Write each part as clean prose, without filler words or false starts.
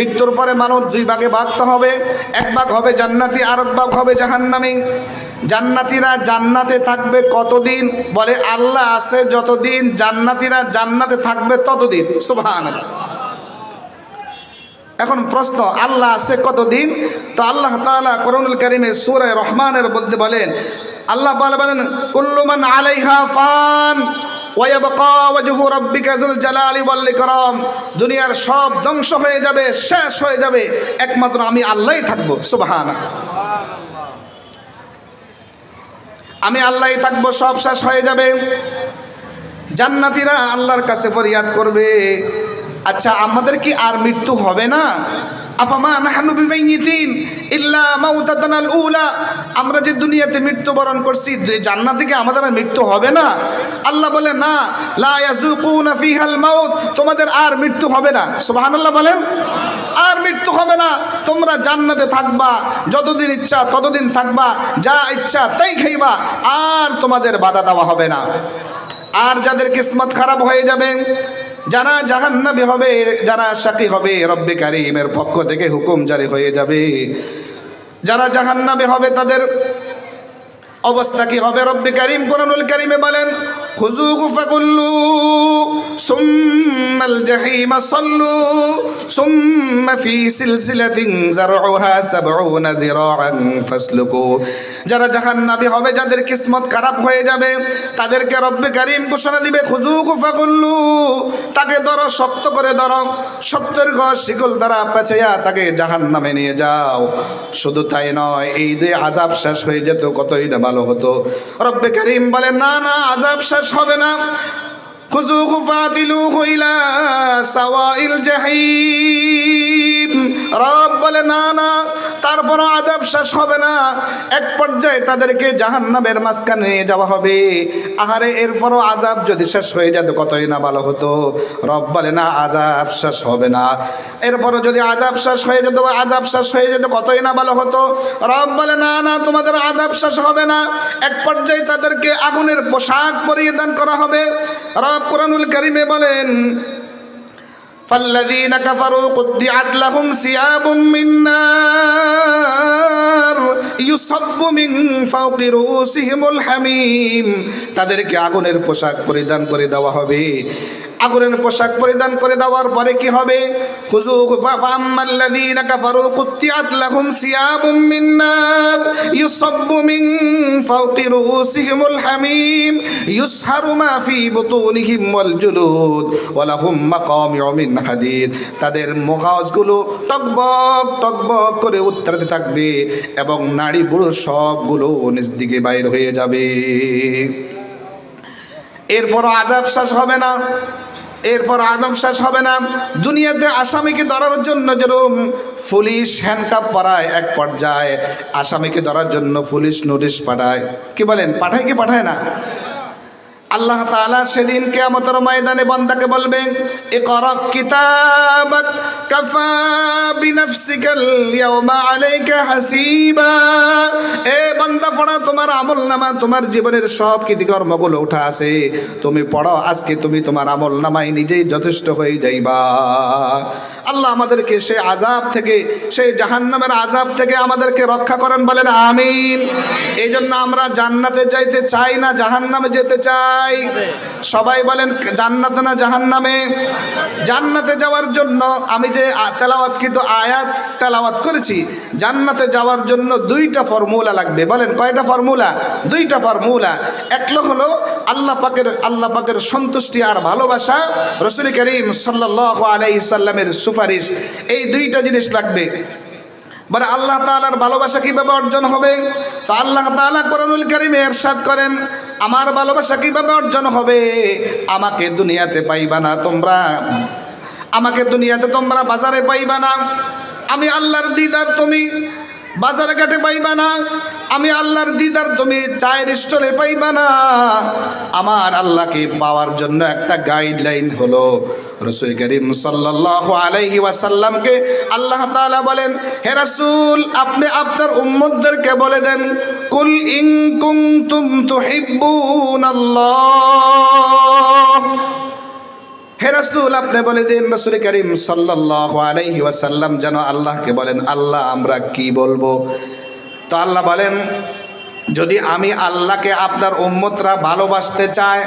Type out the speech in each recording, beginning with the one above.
মৃত্যুর পরে মানুষ দুই ভাগে ভাগতে হবে, এক ভাগ হবে জান্নাতি, আর এক ভাগ হবে জাহান্নামী। জান্নাতীরা জান্নাতে থাকবে কতদিন? বলে আল্লাহ আছে যতদিন জান্নাতীরা জান্নাতে থাকবে ততদিন। সুবহানাল্লাহ। এখন প্রশ্ন, আল্লাহ আছে কতদিন? তো আল্লাহ তাআলা কোরআনুল কারীমে সূরা রহমানের মধ্যে বলেন, আল্লাহ বলেন কুল্লু মান আলাইহা ফান ওয়া ইয়াবকা ওয়াজহু রাব্বিকা যুল জালালি ওয়াল ইকরাম। দুনিয়ার সব ধ্বংস হয়ে যাবে, শেষ হয়ে যাবে, একমাত্র আমি আল্লাহই থাকবো। সুবহানাল্লাহ। আমি আল্লাহই থাকবো, সব শেষ হয়ে যাবে। জান্নাতীরা আল্লাহর কাছে ফরিয়াদ করবে, আচ্ছা আমাদের কি আর মৃত্যু হবে না? আফামা নাহনু বিমাইয়িতিন ইল্লা মাউতাতানাল উলা। আমরা যে দুনিয়াতে মৃত্যুবরণ করছি, জান্নাতে কি আমাদের আর মৃত্যু হবে না? আল্লাহ বলে না, লা ইয়াযুকুনা ফিহাল মাউত, তোমাদের আর মৃত্যু হবে না। সুবহানাল্লাহ বলেন, আর মৃত্যু হবে না, তোমরা জান্নাতে থাকবা, যতদিন ইচ্ছা ততদিন থাকবা, যা ইচ্ছা তাই খাইবা, আর তোমাদের বাধা দেওয়া হবে না। আর যাদের কিসমত খারাপ হয়ে যাবে, যারা জাহান্নামী হবে, যারা শাকী হবে, রব্বে কারীমের পক্ষ থেকে হুকুম জারি হয়ে যাবে। যারা জাহান্নামী হবে তাদের অবস্থা কি হবে? রব্বে কারীম কোরআনুল কারীমে বলেন, খুযুহু ফাকুল্লু সুম্মাল জাহিমা সাল্লু সুম্মা ফি সিলসিলাতিন যারউহা ৭০ যিরাআন ফাসলুকু। যারা জাহান্নামী হবে, যাদের কিসমত খারাপ হয়ে যাবে, তাদেরকে রব্বে কারীম ঘোষণা দিবে, খুযুহু ফাকুল্লু, তাকে ধরো, শক্ত করে ধরো, ৭০ গজ শিকল দ্বারা পেঁচাইয়া তাকে জাহান্নামে নিয়ে যাও। শুধু তাই নয়, এই যে আযাব শেষ হয়ে যেত কতই না ভালো হতো। রব্বে কারীম বলে না না, আযাব শেষ হবে না। খুযুহু ফাতিলুহু ইলা সাওয়াইল জাহিম। রব বলে না না, তারপরও আযাব শেষ হবে না। এক পর্যায়ে তাদেরকে জাহান্নামের মাঝখানে নিয়ে যাওয়া হবে। আহারে, এরপরও আযাব যদি শেষ হয়ে যেত কতই না ভালো হতো। রব বলে না, আযাব শেষ হবে না। এরপরও যদি আযাব শেষ হয়ে যেত, আযাব শেষ হয়ে যেত কতই না ভালো হতো। রব বলে না না, তোমাদের আযাব শেষ হবে না। এক পর্যায়ে তাদেরকে আগুনের পোশাক পরিধান করা হবে। রব কোরআনুল কারীমে বলেন, ফাল্লাযীনা কাফারু কুদ্দিআত লাহুম সিয়াবুম মিন নার ইউসাব্বু মিন ফাওকি রুউসিহিমুল হামীম। তাদেরকে আগুনের পোশাক পরিধান করে দেওয়া হবে। আগুনের পোশাক পরিধান করে দেওয়ার পরে কি হবে? খুযুহু ফাআম্মাল্লাযীনা কাফারু কুদ্দিআত লাহুম সিয়াবুম মিন নার ইউসাব্বু মিন ফাওকি রুউসিহিমুল হামীম ইউসহারু মা ফি বুতুনিহিম ওয়াল জুলুদ ওয়া লাহুম মাকামিউ মিন হাদিদ। তাদের মগজগুলো টকবক টকবক করে উত্তরাতে থাকবে এবং নাড়ি বুড়ো সবগুলো নিজ দিকে বাইর হয়ে যাবে। এরপর আযাব শেষ হবে না। এরপর আযাব শেষ হবে না। দুনিয়াতে আসামিকে ধরার জন্য যেরকম পুলিশ হ্যান্ডকাপ পরায়, এক পর্যায়ে আসামিকে ধরার জন্য পুলিশ নোটিশ পাঠায়। কি বলেন, পাঠায় কি পাঠায় না? আল্লাহ তাআলা সেদিন কিয়ামতের ময়দানে বান্দাকে বলবেন, ইকরা কিতাবাক কাফা বিনাফসিকাল ইয়াওমা আলাইকা হাসিবা। এ বান্দা, পড়ো, তোমার আমলনামা, তোমার জীবনের সব কৃতকর্মগুলো উঠা আছে, তুমি পড়ো। আজকে তুমি তোমার আমলনামায় নিজেই যথেষ্ট হয়ে যাইবা। আল্লাহ আমাদেরকে সেই আযাব থেকে, সেই জাহান্নামের আযাব থেকে আমাদেরকে রক্ষা করেন, বলেন আমিন। এই জন্য আমরা জান্নাতে যাইতে চাই না জাহান্নামে যেতে চাই? সবাই বলেন জান্নাতে না জাহান্নামে? জান্নাতে যাওয়ার জন্য আমি যে তেলাওয়াতকৃত আয়াত তেলাওয়াত করেছি, জান্নাতে যাওয়ার জন্য দুইটা ফর্মুলা লাগবে। বলেন কয়টা ফর্মুলা? দুইটা ফর্মুলা। এক হলো আল্লাহ পাকের সন্তুষ্টি আর ভালোবাসা, রাসূল করিম সাল্লাল্লাহু আলাইহি সাল্লামের সুপারিশ, এই দুইটা জিনিস লাগবে। বলে আল্লাহ তাআলার ভালোবাসা কিভাবে অর্জন হবে? তো আল্লাহ তাআলা কোরআনুল কারীমে ইরশাদ করেন, আমার ভালোবাসা কিভাবে অর্জন হবে? আমাকে দুনিয়াতে পাইবা না তোমরা, আমাকে দুনিয়াতে তোমরা বাজারে পাইবা না। আমি আল্লাহর দিদার তুমি বাজারে ঘাটে পাইবা না। আমি আল্লাহর দিদার তুমি চায়ের স্টলে পাইবা না। আমার আল্লাহকে পাওয়ার জন্য একটা গাইডলাইন হলো রাসূল করিম সাল্লাল্লাহু আলাইহি ওয়াসাল্লামকে আল্লাহ তাআলা বলেন, হে রাসূল, আপনি আপনার উম্মতদেরকে বলে দেন, কুল ইন কুনতুম তুহিব্বুনাল্লাহ। হে রাসূল আপনি বলে দিন। রাসূল করিম সাল্লাল্লাহু আলাইহি ওয়াসাল্লাম যেন আল্লাহকে বলেন, আল্লাহ আমরা কি বলবো? তো আল্লাহ বলেন, যদি আমি আল্লাহকে আপনার উম্মতরা ভালোবাসতে চায়,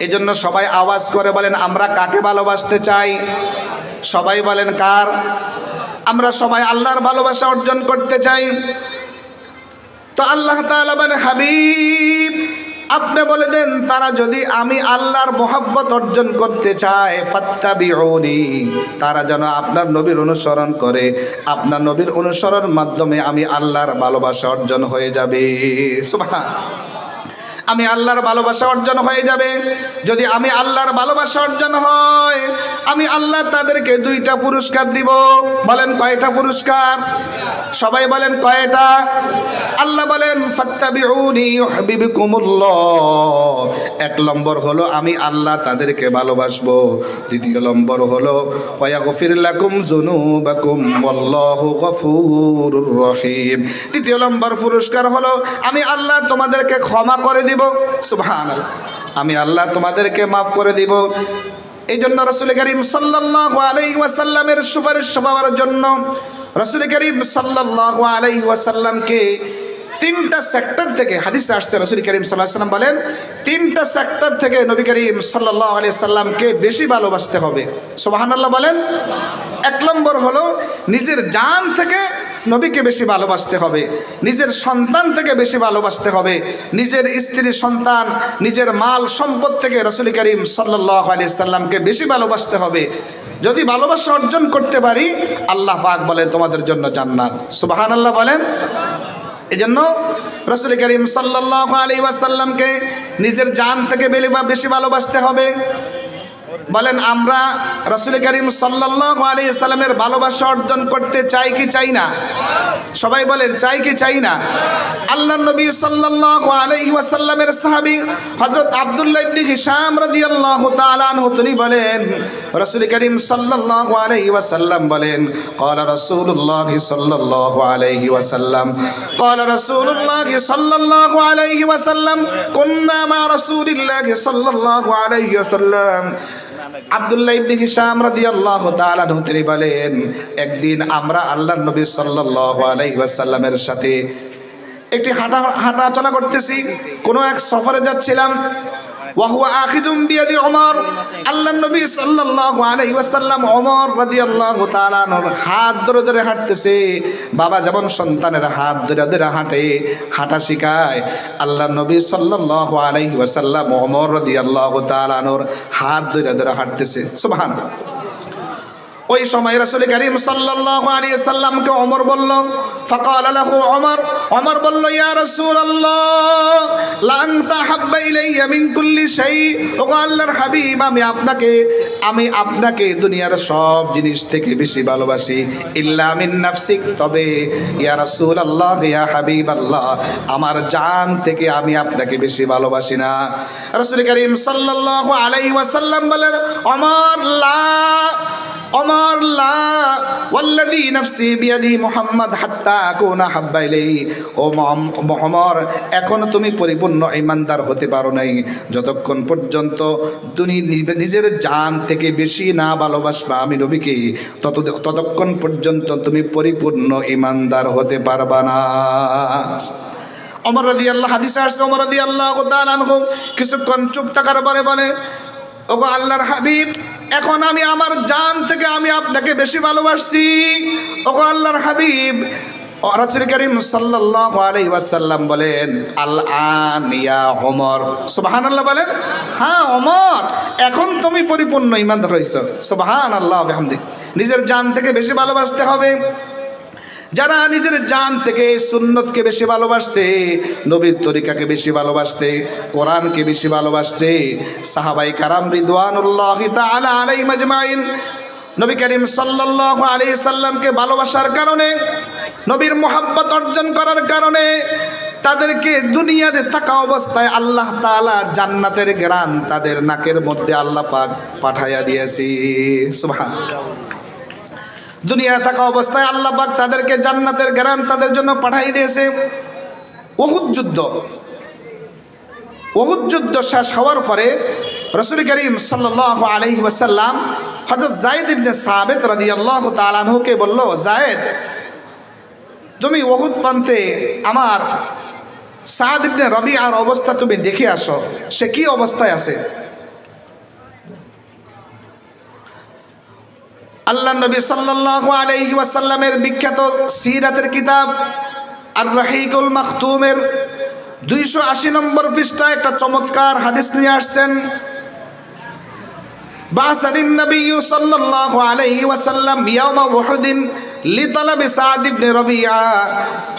এজন্য সবাই আওয়াজ করে বলেন আমরা কাকে ভালোবাসতে চাই? সবাই বলেন কার? আমরা সবাই আল্লাহর ভালোবাসা অর্জন করতে চাই। তো আল্লাহ তাআলা বলেন, হাবিব আপনি বলে দেন তারা যদি আমি আল্লাহর মোহাব্বত অর্জন করতে চায়, ফাত্তাবিউনি, তারা যেন আপনার নবীর অনুসরণ করে। আপনার নবীর অনুসরণের মাধ্যমে আমি আল্লাহর ভালোবাসা অর্জন হয়ে যাবে। সুবহান, আমি আল্লাহর ভালোবাসা অর্জন হয়ে যাবে। যদি আমি আল্লাহর ভালোবাসা অর্জন হয়, আমি আল্লাহ তাদেরকে 2টা পুরস্কার দিব। বলেন কয়টা পুরস্কার? সবাই বলেন কয়টা? আল্লাহ বলেন ফাত্তাবিউনি ইউহিব্বুকুমুল্লাহ। 1 নম্বর হলো আমি আল্লাহ তাদেরকে ভালোবাসবো। 2 নম্বর হলো ওয়াগফির লাকুম যুনুবাকুম ওয়াল্লাহু গফুরুর রহিম। 3 নম্বর পুরস্কার হলো আমি আল্লাহ তোমাদেরকে ক্ষমা করে দিব। সুবহানাল্লাহ, আমি আল্লাহ তোমাদেরকে মাফ করে দিব। এই জন্য রাসূল করিম সাল্লাল্লাহু আলাইহি ওয়াসাল্লামের সুপারিশ পাওয়ার জন্য রাসূল করিম সাল্লাল্লাহু আলাইহি ওয়াসাল্লামকে 3টা সেক্টর থেকে হাদিসে আসছে। রাসূল করিম সাল্লাল্লাহু আলাইহি ওয়াসাল্লাম বলেন 3টা সেক্টর থেকে নবী করিম সাল্লাল্লাহু আলাইহি ওয়াসাল্লামকে বেশি ভালোবাসতে হবে। সুবহানাল্লাহ বলেন। 1 নম্বর হলো নিজের জান থেকে নবীকে বেশি ভালোবাসতে হবে, নিজের সন্তান থেকে বেশি ভালোবাসতে হবে, নিজের স্ত্রী সন্তান নিজের মাল সম্পদ থেকে রাসূল করিম সাল্লাল্লাহু আলাইহি ওয়াসাল্লামকে বেশি ভালোবাসতে হবে। যদি ভালোবাসা অর্জন করতে পারি, আল্লাহ পাক বলে তোমাদের জন্য জান্নাত। সুবহানাল্লাহ বলেন। এজন্য রাসূল করিম সাল্লাল্লাহু আলাইহি ওয়াসাল্লামকে নিজের জান থেকে বেশি ভালোবাসতে হবে। বলেন আমরা রাসূল করিম সাল্লাল্লাহু আলাইহি ওয়াসাল্লামের ভালোবাসা অর্জন করতে চাই কি চাই না? সবাই বলেন চাই কি চাই না? আল্লাহর নবী সাল্লাল্লাহু আলাইহি ওয়াসাল্লামের সাহাবী হযরত আব্দুল্লাহ ইবনে হিশাম রাদিয়াল্লাহু তাআলা আনহু তিনি বলেন, রাসূল করিম সাল্লাল্লাহু আলাইহি ওয়াসাল্লাম বলেন, ক্বালা রাসূলুল্লাহ সাল্লাল্লাহু আলাইহি ওয়াসাল্লাম, ক্বালা রাসূলুল্লাহ সাল্লাল্লাহু আলাইহি ওয়াসাল্লাম, কুন্না মা রাসূলিল্লাহ সাল্লাল্লাহু আলাইহি ওয়াসাল্লাম। আব্দুল্লাহ ইবনে হিশাম রাদিয়াল্লাহু তাআলা আনহু তিনি বলেন, একদিন আমরা আল্লাহর নবী সাল্লাল্লাহু আলাইহি ওয়াসাল্লামের সাথে একটি হাঁটাচলা করতেছি, কোনো এক সফরে যাচ্ছিলাম। ওয়া হুয়া আখিযুম বিয়াদি ওমর, আল্লাহর নবী সাল্লাল্লাহু আলাইহি ওয়াসাল্লাম ওমর রাদিয়াল্লাহু তাআলা আনহুর হাত ধরে ধরে হাঁটতেছে। বাবা যেমন সন্তানের হাত ধরে ধরে হাঁটে, হাঁটা শিখায়, আল্লাহর নবী সাল্লাল্লাহু আলাইহি ওয়াসাল্লাম ওমর রাদিয়াল্লাহু তাআলা আনহুর হাত ধরে ধরে হাঁটতেছে। সুবহানাল্লাহ। ওই সময় রাসূল করিম সাল্লাল্লাহু আলাইহি ওয়াসাল্লামকে ওমর বলল, ফাকালা লাহু ওমর, ওমর বলল, ইয়া রাসূলুল্লাহ লা আনতা হাব্বা ইলাইয়া মিন কুল্লি শাই। ও আল্লাহর হাবিব, আমি আপনাকে দুনিয়ার সব জিনিস থেকে বেশি ভালোবাসি, ইল্লা মিন নাফসিক, তবে ইয়া রাসূলুল্লাহ ইয়া হাবিবাল্লাহ, আমার জান থেকে আমি আপনাকে বেশি ভালোবাসি না। রাসূল করিম সাল্লাল্লাহু আলাইহি ওয়াসাল্লাম বলেন, ওমর লা, ওমর লা, ওয়াল্লাযী নাফসি বিয়াদি মুহাম্মদ হাত্তা আকুনা হাব্বা ইলাইহি। ও ওমর, এখন তুমি পরিপূর্ণ ঈমানদার হতে পারো নাই যতক্ষণ পর্যন্ত তুমি নিজের জান থেকে বেশি না ভালোবাসবা আমি নবীকে, ততক্ষণ পর্যন্ত তুমি পরিপূর্ণ ঈমানদার হতে পারবা না। ওমর রাদিয়াল্লাহু, হাদিসে আসছে ওমর রাদিয়াল্লাহু তাআলা আনহু কিছুক্ষণ চুপ থাকার পরে বলে, ওগো আল্লাহর হাবিব, এখন আমি আমার জান থেকে আমি আপনাকে বেশি ভালোবাসছি। ওগো আল্লাহর হাবিব, রাসূল করিম সাল্লাল্লাহু আলাইহি ওয়াসাল্লাম বলেন, আল আন ইয়া ওমর। সুবহানাল্লাহ বলেন। হ্যাঁ ওমর, এখন তুমি পরিপূর্ণ ঈমানদার হইছো। সুবহানাল্লাহ বিহামদি। নিজের জান থেকে বেশি ভালোবাসতে হবে। যারা নিজের জান থেকে সুন্নতকে বেশি ভালোবাসছে, নবীর তরিকাকে বেশি ভালোবাসছে, কোরআনকে বেশি ভালোবাসছে, সাহাবায়ে কারাম রিদওয়ানুল্লাহি তাআলা আলাইহিম আজমাইন নবী করিম সাল্লাল্লাহু আলাইহি সাল্লামকে ভালোবাসার কারণে, নবীর মুহাব্বত অর্জন করার কারণে তাদেরকে দুনিয়াতে থাকা অবস্থায় আল্লাহ তাআলা জান্নাতের ঘ্রাণ তাদের নাকের মধ্যে আল্লাহ পাক পাঠাইয়া দিয়েছে। সুবহানাল্লাহ। দুনিয়া থাকা অবস্থায় আল্লাহ পাক তাদেরকে জান্নাতের ঘ্রাণ তাদের জন্য পাঠাই দিয়েছে। উহুদ যুদ্ধ শেষ হওয়ার পরে রাসূল করিম সাল্লাল্লাহু আলাইহি ওয়াসাল্লাম হযরত যায়েদ ইবনে সাবিত রাদিয়াল্লাহু তাআলা আনহুকে বলল, যায়েদ, তুমি উহুদ প্রান্তে আমার সাদ ইবনে রবিআর অবস্থা তুমি দেখে আসো, সে কি অবস্থায় আছে। আল্লাহ নবী সাল্লাল্লাহু আলাইহি ওয়াসাল্লামের বিখ্যাত সিরাতের কিতাব আর রাহিকুল মাখতুমের 280 নম্বর পৃষ্ঠায় একটা চমৎকার হাদিস নিয়ে আসছেন। বাসানিন নবী সাল্লাল্লাহু আলাইহি ওয়াসাল্লাম ইয়াউমা উহুদিন লিতালাবি সাদ ইবনে রবিআ।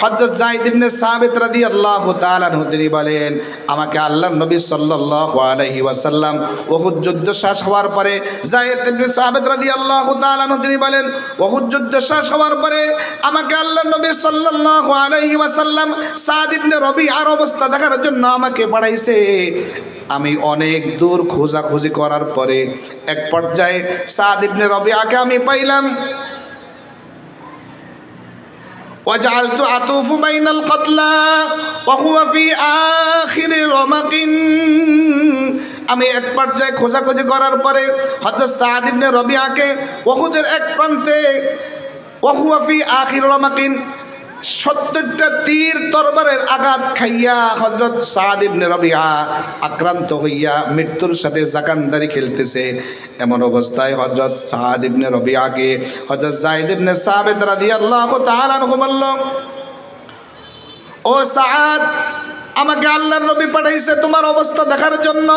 হযরত যায়েদ ইবনে সাবিত রাদিয়াল্লাহু তাআলা আনহু তিনি বলেন, আমাকে আল্লাহর নবী সাল্লাল্লাহু আলাইহি ওয়াসাল্লাম উহুদ যুদ্ধ শেষ হওয়ার পরে, যায়েদ ইবনে সাবিত রাদিয়াল্লাহু তাআলা আনহু তিনি বলেন, উহুদ যুদ্ধ শেষ হওয়ার পরে আমাকে আল্লাহর নবী সাল্লাল্লাহু আলাইহি ওয়াসাল্লাম সাদ ইবনে রবিআর অবস্থা দেখার জন্য আমাকে পাঠাইছে। আমি অনেক দূর খোঁজাখুঁজি করার পরে এক পর্যায়ে সাদ ইবনে রবিআকে আমি পাইলাম। وجعلت أطوف بين القتلى وهو في آخر رمق। আমি এক পর্যায়ে খোঁজাখুঁজি করার পরে হযরত সাদ ইবনে রবিআকে উহুদের এক প্রান্তে وهو في آخر رمق 70টা তীর তরবারের আঘাত খাইয়া হযরত সাদ ইবনে রবিআ আক্রান্ত হইয়া মৃত্যুর সাথে জাকানদারি খেলতেছে। এমন অবস্থায় হযরত সাদ ইবনে রবিআকে হযরত যায়েদ ইবনে সাবিত রাদিয়াল্লাহু তাআলা আনহু বলল, ও সাদ, আমাকে আল্লাহর নবী পাঠাইছে তোমার অবস্থা দেখার জন্য।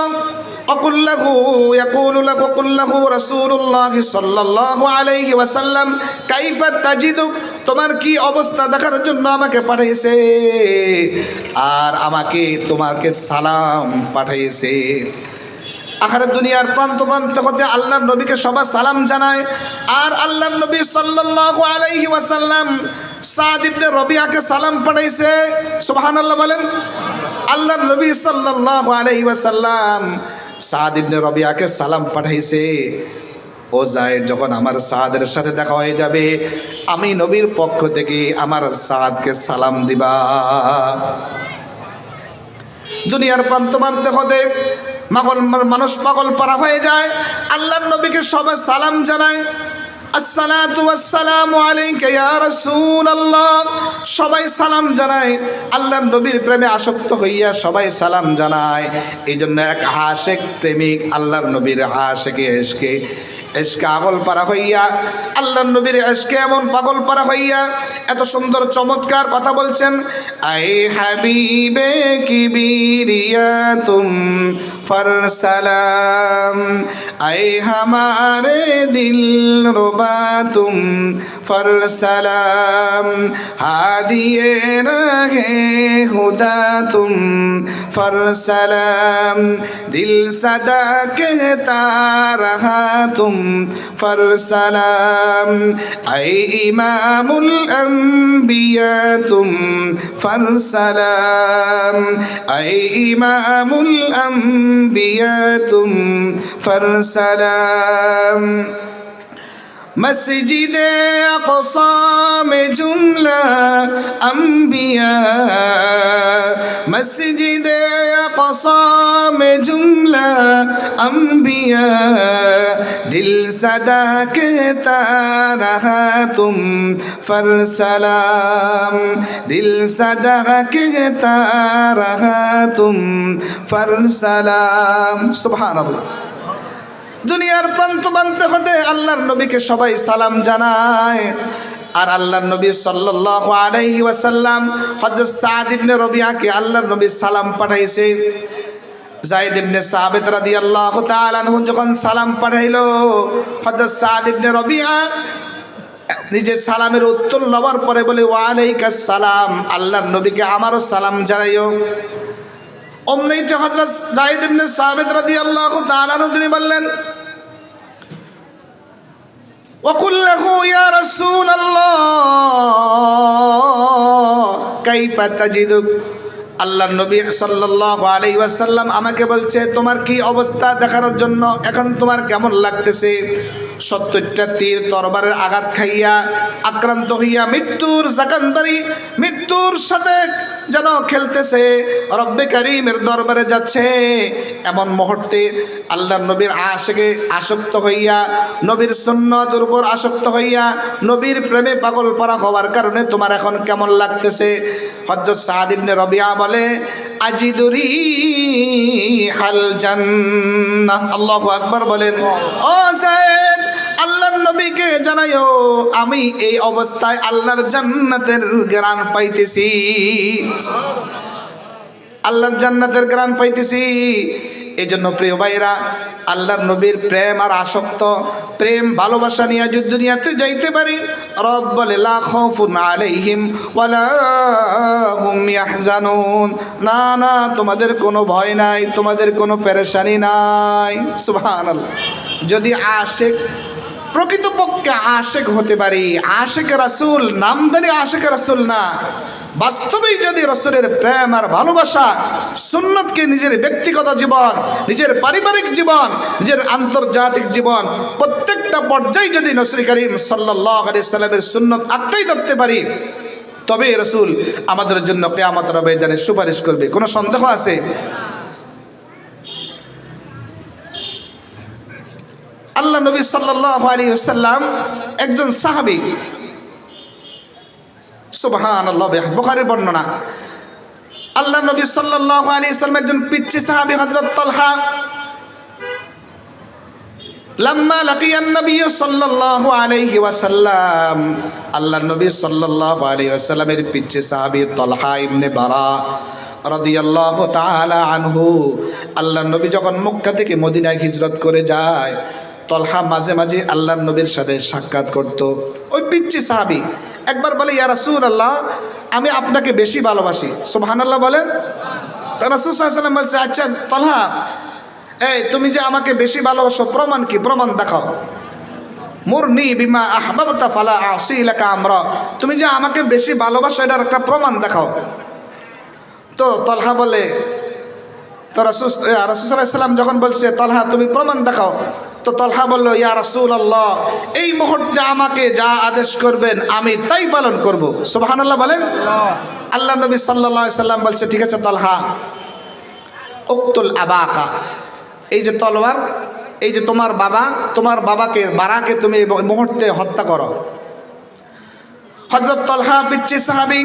অকুল্লাহু ইয়াকুলু লাহু কুল্লাহু রাসূলুল্লাহ সাল্লাল্লাহু আলাইহি ওয়াসাল্লাম কাইফা তাজিদুক, তোমার কি অবস্থা দেখার জন্য আমাকে পাঠাইছে, আর আমাকে তোমাকে সালাম পাঠাইছে। আখারে দুনিয়ার প্রান্ত প্রান্ত হতে আল্লাহর নবীকে সবাই সালাম জানায়, আর আল্লাহর নবী সাল্লাল্লাহু আলাইহি ওয়াসাল্লাম সাদ ইবনে রবিআকে সালাম পাঠাইছে। সুবহানাল্লাহ বলেন। আল্লাহর নবী সাল্লাল্লাহু আলাইহি ওয়াসাল্লাম সাদ ইবনে রবিআকে সালাম পাঠাইছে। ও যায়েদ, যখন আমার সাদের সাথে দেখা হয়ে যাবে, আমি নবীর পক্ষ থেকে আমার সাদকে সালাম দিবা। দুনিয়ার প্রান্ত প্রান্ত হতে মানুষ পাগল পারা হয়ে যায়, আল্লাহর নবীকে সবাই সালাম জানায়, আসসালাতু ওয়াসসালামু আলাইকা ইয়া রাসূলুল্লাহ, সবাই সালাম জানায়। আল্লাহর নবীর প্রেমে আসক্ত হইয়া সবাই সালাম জানায়। এই জন্য এক আশিক প্রেমিক আল্লাহর নবীর আশিকে এশকে পাগল পারা হইয়া, আল্লাহর নবীর এশকে এমন পাগল পারা হইয়া এত সুন্দর চমৎকার কথা বলছেন, আই হাবিবে কিবিরিয়া তুম ফর সালাম, আই হামারে দিল রুবা তুম ফর সালাম, হাদিয়ে রাহে হুদা তুম ফর সালাম, দিল সদা कहता रहा तुम फर सलाम, ऐ इमामुल अंबिया तुम फर सलाम, ऐ इमामुल अंबिया तुम फर सलाम। मस्जिद अक़सा में जुमला अंबिया, मस्जिद अक़सा में जुमला अंबिया, दिल सदा कहता रहा तुम फर सलाम, दिल सदा कहता रहा तुम फर सलाम। सुबहानाल्लाह। দুনিয়ার প্রান্ত প্রান্ত হতে আল্লাহর নবীকে সবাই সালাম জানায়, আর আল্লাহর নবী সাল্লাল্লাহু আলাইহি ওয়াসাল্লাম হযরত সাদ ইবনে রবিআকে আল্লাহর নবী সালাম পাঠাইছে। যায়েদ ইবনে সাবিত রাদিয়াল্লাহু তাআলা আনহু যখন সালাম পাঠাইলো, হযরত সাদ ইবনে রবিআ নিজে সালামের উত্তর লওয়ার পরে বলে, ওয়া আলাইকাস সালাম, আল্লাহর নবীকে আমারও সালাম জানাইও। অমনিতে হযরত যায়েদ ইবনে সাবিত রাদিয়াল্লাহু তাআলা আনহু তিনি বললেন, ওয়াকুল লাহু ইয়া রাসূলুল্লাহ কাইফা তাজিদুক, আল্লাহর নবী সাল্লাল্লাহু আলাইহি ওয়াসাল্লাম আমাকে বলছে তোমার কি অবস্থা দেখানোর জন্য, এখন তোমার কেমন লাগতেছে। 70টা তীর তরবারের আঘাত খাইয়া আক্রান্ত হইয়া মৃত্যুর জাকানদারি, মৃত্যুর সাথে যেন খেলতেছে, রব্বে কারীমের দরবারে যাচ্ছে। এমন মুহূর্তে আল্লাহর নবীর আশিকে আসক্ত হইয়া, নবীর সুন্নতের উপর আসক্ত হইয়া, নবীর প্রেমে পাগল পরা হওয়ার কারণে তোমার এখন কেমন লাগতেছে? হযরত সাদ ইবনে রবিয়া বলে, আজিদুরি হাল জান্নাহ। আল্লাহু আকবার বলেন। ও সাইদ, আল্লাহর নবীকে জানাইও আমি এই অবস্থায় আল্লাহর জান্নাতের ঘ্রাণ পাইতেছি, আল্লাহর জান্নাতের ঘ্রাণ পাইতেছি। এই জন্য প্রিয় ভাইরা, আল্লাহর নবীর প্রেম আর আসক্ত, প্রেম ভালোবাসা নিয়ে যদি দুনিয়াতে যাইতে পারি, রব বলে লা খাউফুন আলাইহিম ওয়ালা হুম ইয়াহজানুন, না না তোমাদের কোনো ভয় নাই, তোমাদের কোনো পেরেশানি নাই। সুবহানাল্লাহ। যদি আশিক, প্রকৃতপক্ষে আশিক হতে পারি, আশিক রাসূল, নামদারি আশিক রাসূল না, বাস্তবেই যদি রাসূলের প্রেম আর ভালোবাসা, সুন্নতকে নিজের ব্যক্তিগত জীবন, নিজের পারিবারিক জীবন, নিজের আন্তর্জাতিক জীবন, প্রত্যেকটা পর্যায়ে যদি রাসূল করিম সাল্লাল্লাহু আলাইহি সাল্লামের সুন্নত আঁকড়েই ধরতে পারি, তবে রাসূল আমাদের জন্য কিয়ামতের ময়দানে সুপারিশ করবে। কোনো সন্দেহ আছে? আল্লাহ নবী সাল্লাল্লাহু আলাইহি ওয়াসাল্লাম একজন সাহাবী, সুবহানাল্লাহ, বুখারীর বর্ণনা। আল্লাহ নবী সাল্লাল্লাহু আলাইহি ওয়াসাল্লাম একজন পিচ্চি সাহাবী হযরত তালহা, লাম্মা লাকিয়ান নবী সাল্লাল্লাহু আলাইহি ওয়াসাল্লাম, আল্লাহ নবী সাল্লাল্লাহু আলাইহি ওয়াসাল্লামের পিচ্চি সাহাবী তালহা ইবনে বারা রাদিয়াল্লাহু তাআলা আনহু, আল্লাহ নবী যখন মক্কা থেকে মদিনায় হিজরত করে যায়, তালহা মাঝে মাঝে আল্লাহর নবীর সাথে সাক্ষাৎ করত। ওই পিচ্চি সাহাবী একবার বলে, ইয়া রাসূলুল্লাহ, আমি আপনাকে বেশি ভালোবাসি। সুবহানাল্লাহ বলেন। তা রাসূল সাল্লাল্লাহু আলাইহি ওয়াসাল্লাম বলছে, আচ্ছা তালহা, এই তুমি যে আমাকে বেশি ভালোবাসো, প্রমাণ কি? প্রমাণ দেখাও। মুরনি বিমা আহবাবতা ফালা আসি লাকা আমরা, তুমি যে আমাকে বেশি ভালোবাসো এটার একটা প্রমাণ দেখাও। তো তালহা বলে, তো রাসূল সাল্লাল্লাহু আলাইহি ওয়াসাল্লাম যখন বলছে তালহা তুমি প্রমাণ দেখাও, তো তালহা বলল, ইয়া রাসূলুল্লাহ, এই মুহূর্তে আমাকে যা আদেশ করবেন আমি তাই পালন করব। সুবহানাল্লাহ বলেন। আল্লাহ নবী সাল্লাল্লাহু আলাইহি ওয়াসাল্লাম বলছে, ঠিক আছে তালহা, উকতুল আবাকা, এই যে তলোয়ার, এই যে তোমার বাবা, তোমার বাবাকে, বারাকে তুমি এই মুহূর্তে হত্যা করো। হযরত তালহা পিচ্চি সাহাবী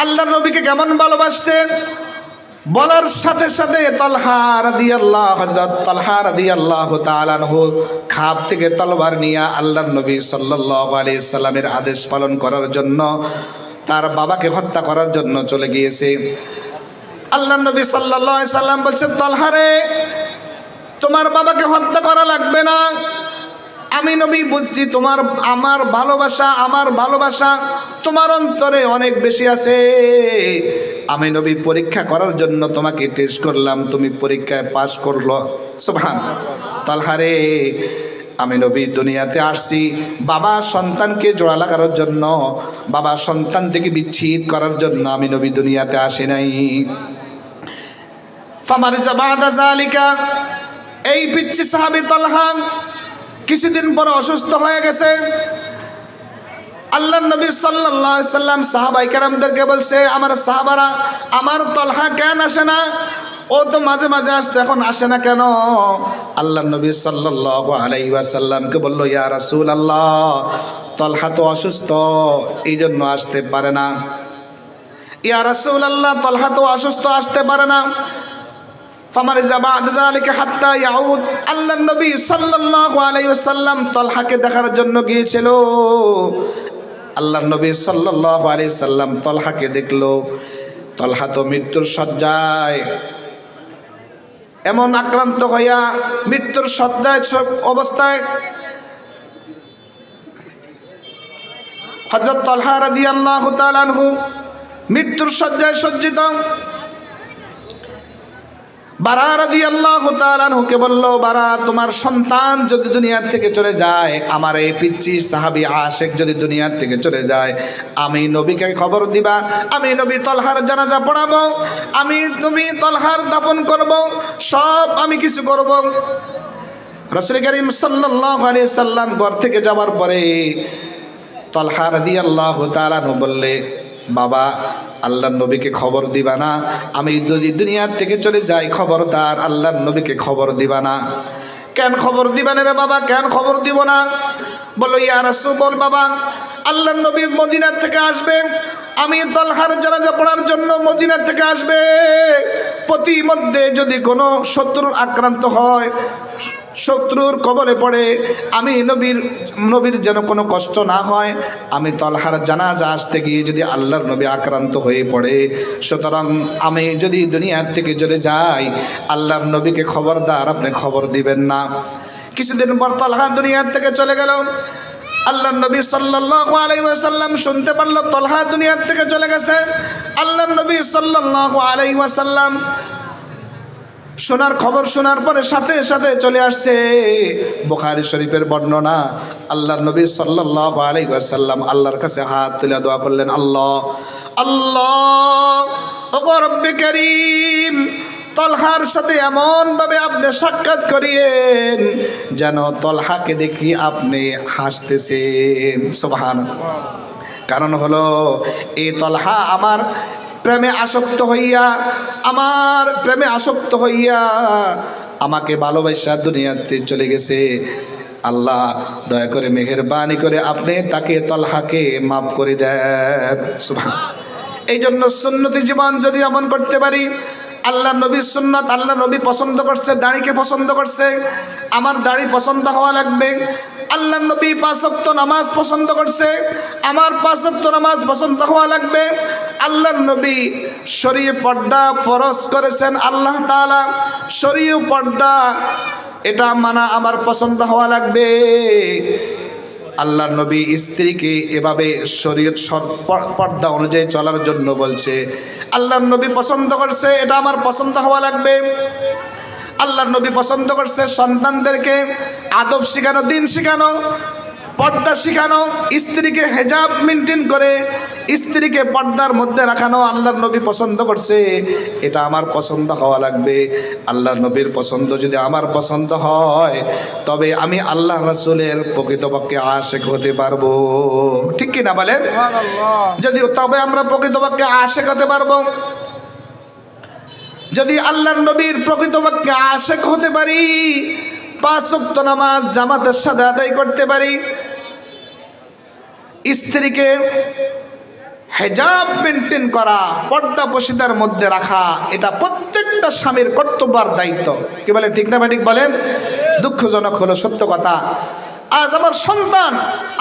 আল্লাহর নবীকে কেমন ভালোবাসছেন বলার সাথে সাথে তালহা রাদিয়াল্লাহু, হযরত তালহা রাদিয়াল্লাহু তাআলা আনহু খাপ থেকে তলোয়ার নিয়ে আল্লাহর নবী সাল্লাল্লাহু আলাইহি সাল্লামের আদেশ পালন করার জন্য, তার বাবাকে হত্যা করার জন্য চলে গিয়েছে। আল্লাহর নবী সাল্লাল্লাহু আলাইহি সাল্লাম বলছেন, তালহা রে, তোমার বাবাকে হত্যা করা লাগবে না, আমি নবী বুঝছি তোমার আমার ভালোবাসা তোমার অন্তরে অনেক বেশি আছে। আমি নবী পরীক্ষা করার জন্য তোমাকে টেস্ট করলাম, তুমি পরীক্ষায় পাস করলো। সুবহানাল্লাহ। তালহা রে, আমি নবী দুনিয়াতে আসছি বাবা সন্তানকে জোড়া লাগানোর জন্য, বাবা সন্তান থেকে বিচ্ছিন্ন করার জন্য আমি নবী দুনিয়াতে আসি নাই। ফামারিজা বাদা যালিকা, এই পিচ্চি সাহাবী তালহা কিছুদিন পর অসুস্থ হয়ে গেছে। আল্লাহর নবী সাল্লাল্লাহু আলাইহি সাল্লাম সাহাবায়ে কেরামদেরকে বলছে, আমার সাহাবারা, আমার তালহা কেন আসে না? ও তো মাঝে মাঝে আসতো, এখন আসে না কেন? আল্লাহর নবী সাল্লাল্লাহু আলাইহি ওয়াসাল্লামকে বলল, ইয়া রাসূলুল্লাহ, তালহা তো অসুস্থ, এই জন্য আসতে পারে না। ইয়া রাসূলুল্লাহ, তালহা তো অসুস্থ, আসতে পারে না। ফামারিজা বা'দা যালিকা হাত্তা ইয়াউদ, আল্লাহর নবী সাল্লাল্লাহু আলাইহি ওয়াসাল্লাম তালহাকে দেখার জন্য গিয়েছিল। আল্লাহর নবী সাল্লাল্লাহু আলাইহি সাল্লাম তালহাকে দেখলো, তালহা তো মৃত্যুর শয্যায়, এমন আক্রান্ত হইয়া মৃত্যুর শয্যায় অবস্থায় হযরত তালহা রাদিয়াল্লাহু তাআলা আনহু মৃত্যুর শয্যায় সজ্জিত। বারা রাদিয়াল্লাহু তাআলা আনহুকে বলল, বারা, তোমার সন্তান যদি দুনিয়ার থেকে চলে যায়, আমার এই পিচ্চি সাহাবী আশিক যদি দুনিয়ার থেকে চলে যায়, আমি নবীকে খবর দিবা, আমি নবী তালহার জানাজা পড়াবো, আমি নবী তালহার দাফন করব, সব আমি কিছু করব। রাসূল করিম সাল্লাল্লাহু আলাইহি সাল্লাম ঘর থেকে যাওয়ার পরে তালহা রাদিয়াল্লাহু তাআলা আনহু বললে, বাবা আল্লাহর নবীকে খবর দিবা না, আমি যদি দুনিয়ার থেকে চলে যাই খবরদার আল্লাহর নবীকে খবর দিবা না। কেন খবর দিবা না রে বাবা, কেন খবর দিব না? বলো ইয়া রাসূল, বাবা আল্লাহর নবী মদিনা থেকে আসবে, আমি তালহার জানাজা পড়ার জন্য মদিনা থেকে আসবে। প্রতিমধ্যে যদি কোনো শত্রুর আক্রান্ত হয়, শত্রুর কবলে পড়ে, আমি নবীর যেন কোনো কষ্ট না হয়। আমি তালহার জানাজা আসতে গিয়ে যদি আল্লাহর নবী আক্রান্ত হয়ে পড়ে, সুতরাং আমি যদি দুনিয়ার থেকে চলে যাই আল্লাহর নবীকে খবরদার আপনি খবর দিবেন না। কিছুদিন পর তালহা দুনিয়ার থেকে চলে গেল। আল্লাহর নবী সাল্লাল্লাহু আলাইহি ওয়াসাল্লাম শুনতে পারলো তালহা দুনিয়ার থেকে চলে গেছে। আল্লাহর নবী সাল্লাল্লাহু আলাইহি ওয়াসাল্লাম খবর শোনার পরে সাথে সাথে চলে আসছে। বুখারী শরীফের বর্ণনা, আল্লাহর নবী সাল্লাল্লাহু আলাইহি ওয়াসাল্লাম আল্লাহর কাছে হাত তুলে দোয়া করলেন, আল্লাহ আল্লাহ ও রব্বে কারীম, তলহার সাথে এমনভাবে আপনি সাক্ষাৎ করিয়েন যেন তলহাকে দেখি আপনি হাসতেছেন। সুবহানাল্লাহ। কারণ হলো এই তলহা আমার প্রেমে আসক্ত হইয়া আমাকে ভালোবাসা দুনিয়াতে চলে গেছে। আল্লাহ দয়া করে মেহেরবানি করে আপনি তাকে তলহাকে মাফ করে দেন। সুবহানাল্লাহ। এই জন্য সুন্নতি জীবন যদি আমল করতে পারি, আল্লাহ নবীর সুন্নাত আল্লাহ নবী পছন্দ করছে, দাড়িকে পছন্দ করছে, আমার দাড়ি পছন্দ হওয়া লাগবে। আল্লাহ নবী 5 ওয়াক্ত নামাজ পছন্দ করছে, আমার 5 ওয়াক্ত নামাজ পছন্দ হওয়া লাগবে। আল্লাহ নবী শরীয় পর্দা ফরজ করেছেন, আল্লাহ তাআলা শরীয় পর্দা এটা মানা আমার পছন্দ হওয়া লাগবে। আল্লাহ নবী স্ত্রীকে এভাবে শরীয়ত পর্দা অনুযায়ী চলার জন্য বলছে, আল্লাহ নবী পছন্দ করছে, এটা আমার পছন্দ হওয়া লাগবে। আল্লাহ নবী পছন্দ করছে সন্তানদেরকে আদব শেখানো, দিন শেখানো, পর্দা শেখানো, স্ত্রীকে হেজাব মেনটেন করে স্ত্রীকে পর্দার মধ্যে রাখানো আল্লাহ নবী পছন্দ করছে, এটা আমার পছন্দ হওয়া লাগবে। আল্লাহ নবীর পছন্দ যদি আমার পছন্দ হয় তবে আমি আল্লাহ রাসূলের প্রকৃতপক্ষে আশিক হতে পারবো। ঠিক কি না বলেন? যদি তবে আমরা প্রকৃতপক্ষে আশিক হতে পারবো। যদি আল্লাহ নবীর প্রকৃতপক্ষে আশিক হতে পারি, 5 ওয়াক্ত নামাজ জামাতের সাথে আদায় করতে পারি, স্ত্রীকে হেজাব মেনটেন করা, পর্দা পশিদার মধ্যে রাখা, এটা প্রত্যেকটা স্বামীর কর্তব্য আর দায়িত্ব। কি বলেন, ঠিক না ঠিক বলেন? দুঃখজনক হলো সত্য কথা, আজ আমার সন্তান,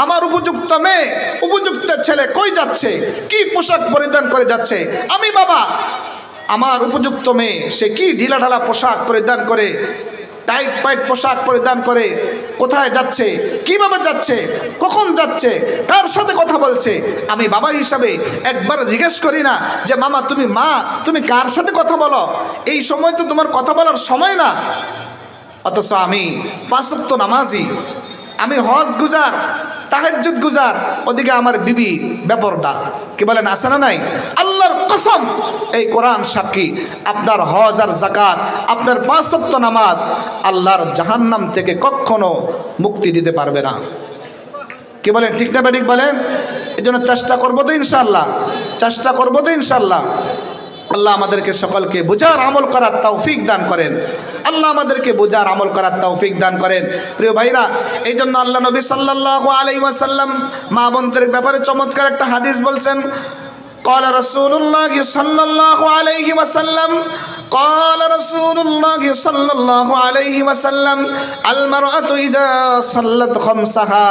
আমার উপযুক্ত মেয়ে, উপযুক্ত ছেলে কই যাচ্ছে, কি পোশাক পরিধান করে যাচ্ছে, আমি বাবা আমার উপযুক্ত মেয়ে সে কি ঢিলাঢালা পোশাক পরিধান করে, টাইট পাইট পোশাক পরিধান করে কোথায় যাচ্ছে, কিভাবে যাচ্ছে, কখন যাচ্ছে, কার সাথে কথা বলছে, আমি বাবা হিসাবে একবার জিজ্ঞেস করি না যে মামা তুমি কার সাথে কথা বলো, এই সময় তো তোমার কথা বলার সময় না। অথচ আমি 5 ওয়াক্ত নামাজি, আমি হজ গুজার, তাহাজ্জুদ গুজার, ওদিকে আমার বিবি বেপরদা। কি বলেন, আছে না নাই? আল্লাহর কসম, এই কোরআন সাক্ষী, আপনার হজ আর যাকাত, আপনার 5 ওয়াক্ত নামাজ আল্লাহর জাহান্নাম থেকে কখনো মুক্তি দিতে পারবে না। কি বলেন, ঠিক না ঠিক বলেন? এই জন্য চেষ্টা করবো তো ইনশাআল্লাহ, চেষ্টা করবো তো ইনশাআল্লাহ। আল্লাহ আমাদেরকে সকলকে বুঝার আমল করার তৌফিক দান করেন। আল্লাহ আমাদেরকে বুঝার আমল করার তৌফিক দান করেন। প্রিয় ভাইরা, এই জন্য আল্লাহ নবী সাল্লাল্লাহু আলাইহি ওয়াসাল্লাম মা বোনদের ব্যাপারে চমৎকার একটা হাদিস বলছেন। قال رسول الله صلى الله عليه وسلم قال رسول الله صلى الله عليه وسلم المرأة إذا صلت خمسها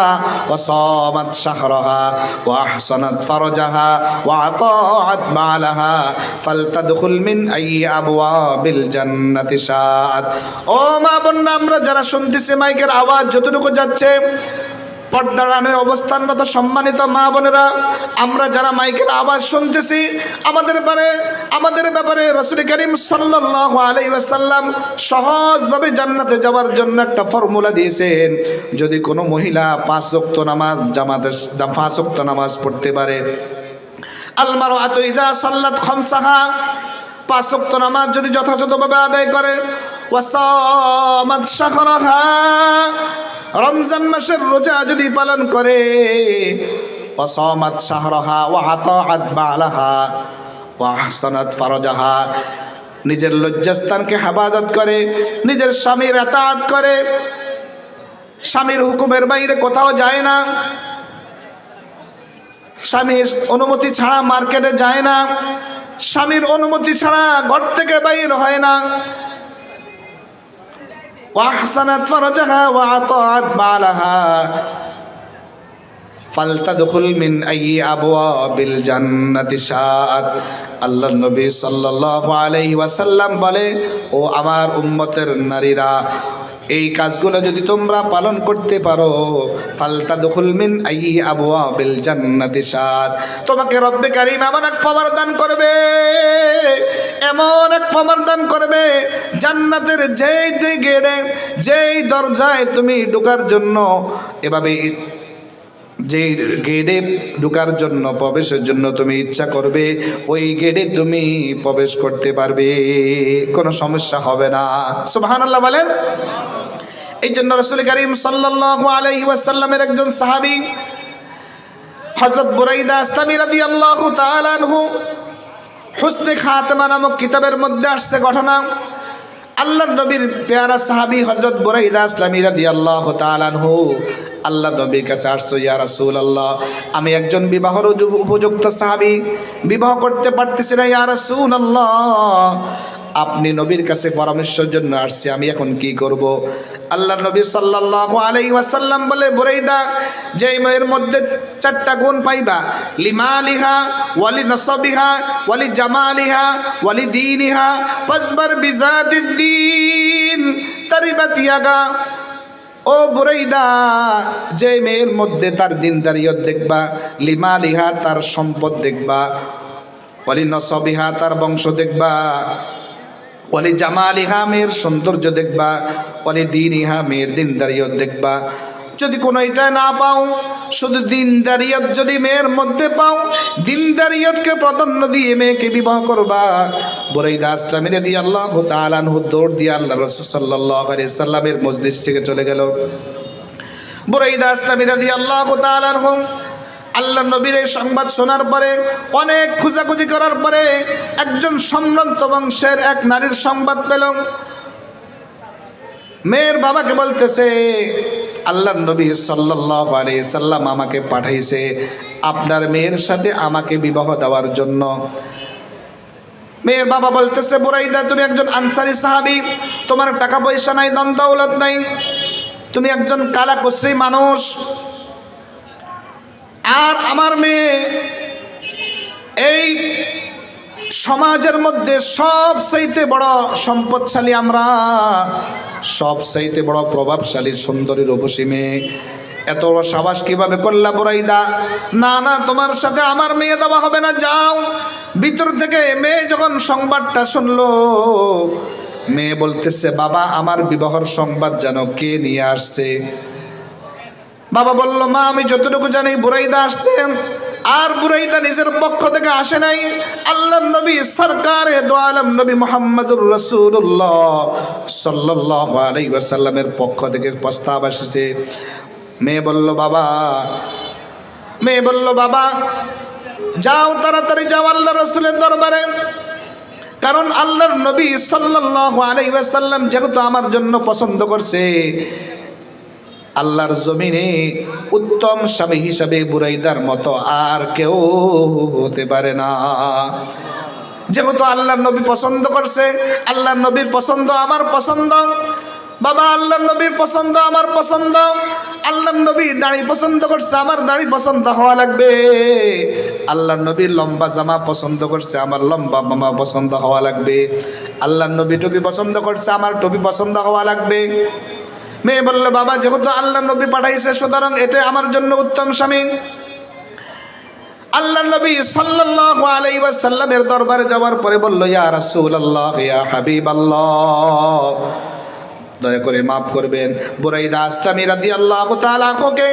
وصامت شهرها وأحصنت فرجها وأطاعت بعلها فلتدخل من أي أبواب الجنة شاءت। ও মা বোনরা, আমরা যারা শুনতেছি মাইকের আওয়াজ যতটুকু যাচ্ছে, পর্দারানে অবস্থানরত সম্মানিত মা বোনেরা, আমরা যারা মাইকের আওয়াজ শুনতেছি, আমাদের ব্যাপারে রাসূল করিম সাল্লাল্লাহু আলাইহি ওয়াসাল্লাম সহজভাবে জান্নাতে যাওয়ার জন্য একটা ফর্মুলা দিয়েছেন। যদি কোনো মহিলা 5 ওয়াক্ত নামাজ জামাতের 5 ওয়াক্ত নামাজ পড়তে পারে, আল মারআতু ইযা সাল্লাত খামসাহা, 5 ওয়াক্ত নামাজ যদি যথাযথভাবে আদায় করে, ওয়াসামাত শাহরাহা, রমজান মাসের রোজা যদি পালন করে, ওয়াসামাত শাহরাহা ওয়া আতাআত বালাহা ওয়া আহসানাত ফারজাহা, নিজের লজ্জাস্থানকে হেফাজত করে, নিজের স্বামীর আতাআত করে, স্বামীর হুকুমের বাইরে কোথাও যায় না, স্বামীর অনুমতি ছাড়া মার্কেটে যায় না, স্বামীর অনুমতি ছাড়া ঘর থেকে বাইর হয় না। ওয়াহসানাত ফারজাহা ওয়া আতাআত বালাহা ফালতাদখুল মিন আইয়ি আবওয়াবিল জান্নাতি শাআত। আল্লাহর নবী সাল্লাল্লাহু আলাইহি ওয়াসাল্লাম বলে, ও আমার উম্মতের নারীরা, এই কাজগুলো যদি তোমরা পালন করতে পারো, ফালতাদখুল মিন আইয়ি আবওয়াবিল জান্নাতি শাআত, তোমাকে রব্বে কারীম এমন এক পাওয়ার দান করবে, এমন এক পাওয়ার দান করবে, জান্নাতের যেই গেটে যেই দরজায় তুমি ঢোকার জন্য এভাবে যে গেটে ঢোকার জন্য প্রবেশের জন্য তুমি ইচ্ছা করবে, ওই গেটে তুমি প্রবেশ করতে পারবে, কোনো সমস্যা হবে না। সুবহানাল্লাহ বলেন। এই জন্য রাসূল কারীম সাল্লাল্লাহু আলাইহি ওয়াসাল্লামের একজন সাহাবী হযরত বুরাইদা আসলামী রাদিয়াল্লাহু তাআলা আনহু, হুসনে খাতেমা নামক কিতাবের মধ্যে আসছে ঘটনা। আল্লাহর নবীর পেয়ারা সাহাবী হযরত বুরাইদা আসলামী রাদিয়াল্লাহু তাআলা আনহু আল্লাহ নবীর কাছে আসছো, ইয়া রাসূলুল্লাহ, আমি একজন বিবাহের উপযুক্ত সাহাবী, বিবাহ করতে পারতেছি না, ইয়া রাসূলুল্লাহ, আপনি নবীর কাছে পরামর্শের জন্য আসছি, আমি এখন কি করব? আল্লাহ নবী সাল্লাল্লাহু আলাইহি ওয়াসাল্লাম বলে, বুরাইদা, যে মেয়ের মধ্যে চারটা গুণ পাইবা, লিমালিহা ওয়ালি নসবিহা ওয়ালি জামালিহা ওয়ালি দীনিহা ফাসবার বিজাতিদ্দীন তারিবাত ইয়াগা। ও বুরাইদা, যে মেয়ের মধ্যে তার দিনদারিয়ত দেখবা, লিমালিহা তার সম্পদ দেখবা, ওয়ালি নসবিহা তার বংশ দেখবা, ওয়ালি জামালিহা মেয়ের সৌন্দর্য দেখবা, ওয়ালি দীনিহা মেয়ের দিনদারিয়ত দেখবা। যদি কোনো এটা না পাও, শুধু দিনদারিয়ত যদি মেয়ের মধ্যে পাও, দিনদারিয়তকে প্রাধান্য দিয়ে মেয়েকে বিবাহ করবা। বুরাইদা আসলামী রাদিয়াল্লাহু তাআলা আনহু দৌড় দিয়ে আল্লাহ রাসূল সাল্লাল্লাহু আলাইহি সাল্লামের মজলিস থেকে চলে গেল। বুরাইদা আসলামী রাদিয়াল্লাহু তাআলা আনহু আল্লাহ নবীর এই সংবাদ শোনার পরে, অনেক খোঁজাখুঁজি করার পরে একজন সম্ভ্রান্ত বংশের এক নারীর সংবাদ পেল। মেয়ের বাবাকে বলতেছে, আল্লাহর নবী সাল্লাল্লাহু আলাইহি সাল্লাম আমাকে পাঠাইছে আপনার মেয়ের সাথে আমাকে বিবাহ দেওয়ার জন্য। মেয়ের বাবা বলতেছে, বুরাইদা, তুমি একজন আনসারী সাহাবী, তোমার টাকা পয়সা নাই, ধন দৌলত নাই, তুমি একজন কালা কুশ্রী মানুষ, আর আমার মেয়ে এই সমাজের মধ্যে সবচাইতে বড় সম্পদশালী, আমরা সবচাইতে বড় প্রভাবশালী সুন্দরী রূপসী মেয়ে, এত সাবাস কিভাবে করলা বুরাইদা? না না, তোমার সাথে আমার মেয়ে দেওয়া হবে না, যাও। ভিতর থেকে মেয়ে যখন সংবাদটা শুনলো, মেয়ে বলতেছে, বাবা, আমার বিবাহর সংবাদ যেন কে নিয়ে আসছে? বাবা বলল, মা, আমি যতটুকু জানি বুরাইদা আসছে, আর বুরাইদা নিজের পক্ষ থেকে আসে নাই, আল্লাহর নবী সরকারে দো আলম নবী মুহাম্মদুর রাসূলুল্লাহ সাল্লাল্লাহু আলাইহি ওয়াসাল্লামের পক্ষ থেকে প্রস্তাব এসেছে। মেয়ে বলল, বাবা, যাও, তাড়াতাড়ি যাও আল্লাহর রাসূলের দরবারে, কারণ আল্লাহর নবী সাল্লাল্লাহু আলাইহি ওয়াসাল্লাম যেহেতু আমার জন্য পছন্দ করছে, আল্লাহর জমিনে উত্তম স্বামী হিসাবে বুরাইদার মতো আর কেউ হতে পারে না। যেহেতু আল্লাহর নবী পছন্দ করছে, আল্লাহর নবীর পছন্দ আমার পছন্দ, বাবা, আল্লাহর নবীর পছন্দ আমার পছন্দ, আল্লাহর নবী দাড়ি পছন্দ করছে, আমার দাড়ি পছন্দ হওয়া লাগবে, আল্লাহর নবীর লম্বা জামা পছন্দ করছে, আমার লম্বা জামা পছন্দ হওয়া লাগবে, আল্লাহর নবী টুপি পছন্দ করছে, আমার টুপি পছন্দ হওয়া লাগবে। মেয়ে বলল, বাবা, যেহেতু আল্লাহর নবী পাঠাইছে, সুতরাং এটা আমার জন্য উত্তম স্বামী। আল্লাহর নবী সাল্লাল্লাহু আলাইহি ওয়াসাল্লামের দরবারে যাওয়ার পরে বলল, ইয়া রাসূলুল্লাহ, ইয়া হাবিবাল্লাহ, দয়া করে মাফ করবেন, বুরাইদা আসলামী রাদিয়াল্লাহু তাআলা আনহুকে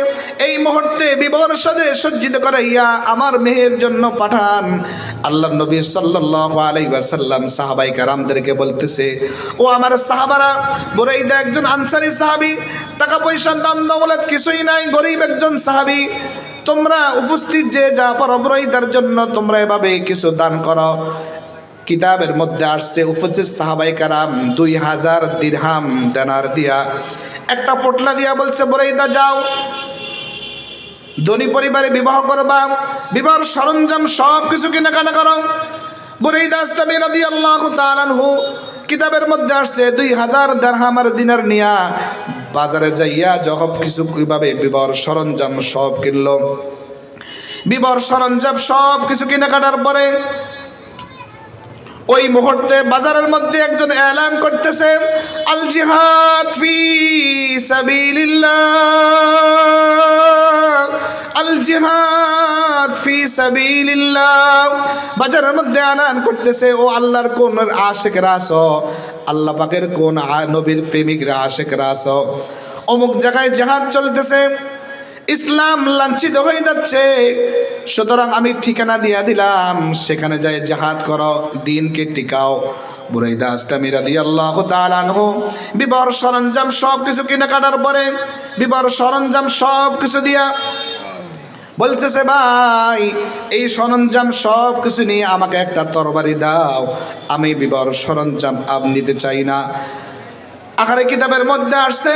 এই মুহূর্তে বিবাহের সাথে সজ্জিত করাইয়া আমার মেয়ের জন্য পাঠান। আল্লাহর নবী সাল্লাল্লাহু আলাইহি ওয়াসাল্লাম সাহাবায়ে কেরামদেরকে বলতেছে, ও আমার সাহাবারা, বুরাইদা একজন আনসারী সাহাবী, টাকা পয়সা দান দৌলত কিছুই নাই, গরিব একজন সাহাবী, তোমরা উপস্থিত যে যা পারো বুরাইদার জন্য তোমরা এভাবে কিছু দান করো। কিতাবের মধ্যে আসছে উপস্থিত সাহাবাই কারাম 2000 দিরহাম দেনার দিয়া একটা পোটলা দিয়া বলছে বুরাইদা যাও, ধনী পরিবারে বিবাহ করবা, বিবাহের সরঞ্জাম সব কিছু কেনাকাটা করো। বুরাইদা আস্তামি রাদিয়াল্লাহু তাআলা আনহু কিতাবের মধ্যে আসছে 2000 দিরহাম আর দিনার নিয়া বাজারে যাইয়া যখন কিছু কিভাবে বিবাহের সরঞ্জাম সব কিনলো। বিবাহের সরঞ্জাম সব কিছু কেনাকাটার পরে ওই মুহূর্তে বাজারের মধ্যে একজন এলান করতেছে, আল জিহাদ ফি সাবিলিল্লাহ, আল জিহাদ ফি সাবিলিল্লাহ। বাজারের মধ্যে এলান করতেছে, ও আল্লাহর কোন আশিকরা আছো, আল্লাহ পাকের কোন নবীর প্রেমিকরা আশিকরা আছো, অমুক জায়গায় জিহাদ চলতেছে, ইসলাম লাঞ্ছিত হয়ে যাচ্ছে, সুতরাং আমি ঠিকানা দিয়া দিলাম, সেখানে যাই জিহাদ করো, দ্বীনকে টিকাও। বুরাইদা আস্তামি রাদিয়াল্লাহু তাআলা আনহু বিবাহের সরঞ্জাম সব কিছু কেনাকাটার পরে বিবাহের সরঞ্জাম সব কিছু দিয়া বলতেছে, ভাই এই সরঞ্জাম সব কিছু নিয়ে আমাকে একটা তরবারি দাও, আমি বিবাহের সরঞ্জাম নিতে চাই না। আখারে কিতাবের মধ্যে আসছে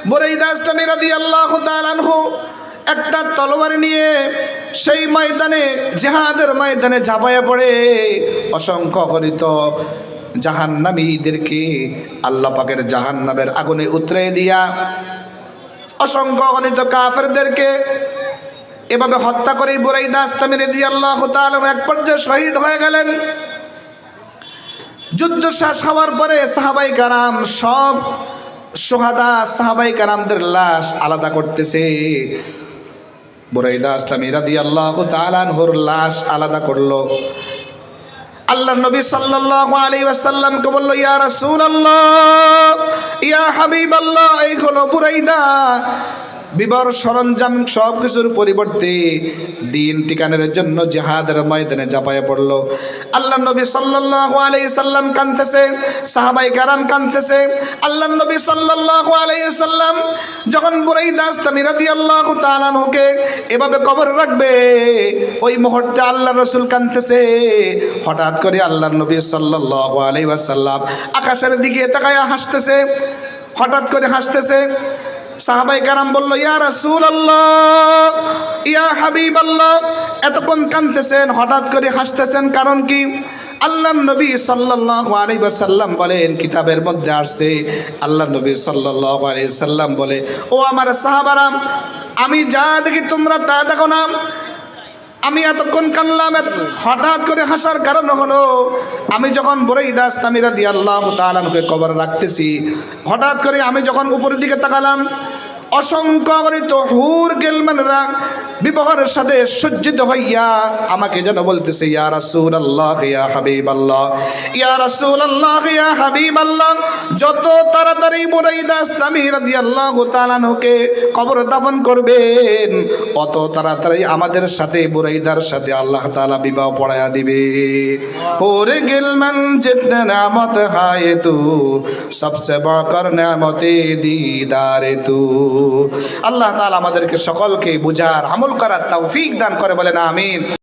বুরাইদা আস্তামি রাদিয়াল্লাহু তাআলা আনহু একটা তলোয়ার নিয়ে সেই ময়দানে জিহাদের ময়দানে ঝাঁপাইয়া পড়ে অসংখ্য গণিত জাহান্নামীদেরকে আল্লাহ পাকের জাহান্নামের আগুনে উতরে দিয়া অসংখ্য গণিত কাফেরদেরকে এভাবে হত্যা করে বুরাইদা আস্তামি রাদিয়াল্লাহু তাআলা এক পর্যায়ে শহীদ হয়ে গেলেন। যুদ্ধ শেষ হওয়ার পরে সাহাবাই কারাম সব শুহাদা সাহাবাই কারামদের লাশ আলাদা করতেছে। বুরাইদা আস্তামি রাদিয়াল্লাহু তাআলা আনহুর লাশ আলাদা করলো। আল্লাহর নবী সাল্লাল্লাহু আলাইহি ওয়াসাল্লামকে বলল, ইয়া রাসূলুল্লাহ, ইয়া হাবিবাল্লাহ, এই হলো বুরাইদা। বিবাহের সরঞ্জাম সব কিছুর পরিবর্তে দ্বীন টিকানোর জন্য জিহাদের ময়দানে ঝাঁপাইয়া পড়ল। আল্লাহর নবী সাল্লাল্লাহু আলাইহি সাল্লাম কাঁদতেছে, সাহাবায়ে কেরাম কাঁদতেছে। আল্লাহর নবী সাল্লাল্লাহু আলাইহি সাল্লাম যখন বুরাইদা আস্তামি রাদিয়াল্লাহু তাআলা আনহুকে এভাবে কবর রাখবে, ওই মুহূর্তে আল্লাহর রাসূল কাঁদতেছে। হঠাৎ করে আল্লাহর নবী সাল্লাল্লাহু আলাইহি ওয়াসাল্লাম আকাশের দিকে তাকায়া হাসতেছে, হঠাৎ করে হাসতেছে। সাহাবায়ে কেরাম বলল, ইয়া রাসূলুল্লাহ, ইয়া হাবিবাল্লাহ, এতক্ষণ কাঁদতেছেন, হঠাৎ করে হাসতেছেন, কারণ কি? আল্লাহর নবী সাল্লাল্লাহু আলাইহি ওয়াসাল্লাম বলেন, কিতাবের মধ্যে আসছে আল্লাহর নবী সাল্লাল্লাহু আলাইহি ওয়াসাল্লাম বলে, ও আমার সাহাবারা, আমি যা দেখি তোমরা তা দেখো না। আমি এতক্ষণ কানলাম, হঠাৎ করে হাসার কারণ হলো আমি যখন বুরাইদা আস্তামি রাদিয়াল্লাহু তাআলা আনহুকে কবর রাখতেছি, হঠাৎ করে আমি যখন উপরের দিকে তাকালাম, অসংখ্য গণিত হুর গেলমানরা বিবাহের সাথে সজ্জিত হইয়া আমাকে যেন বলতেছে, ইয়া রাসূলুল্লাহ, ইয়া হাবিবাল্লাহ, ইয়া রাসূলুল্লাহ, ইয়া হাবিবাল্লাহ, যত তাড়াতাড়ি বুরাইদা আস্তামি রাদিয়াল্লাহু তাআলা আনহুকে কবর দাফন করবেন, অত তাড়াতাড়ি আমাদের সাথে বুরাইদার সাথে আল্লাহ তাআলা বিবাহ পড়ায়া দিবে। হুর গেলমান জিতনা নেয়ামত হায় তু, সবসে বড়কর নেয়ামতে দিদারে তু। আল্লাহ তাআলা আমাদেরকে সকলকে বুঝার আমল করার তৌফিক দান করে, বলেন আমিন।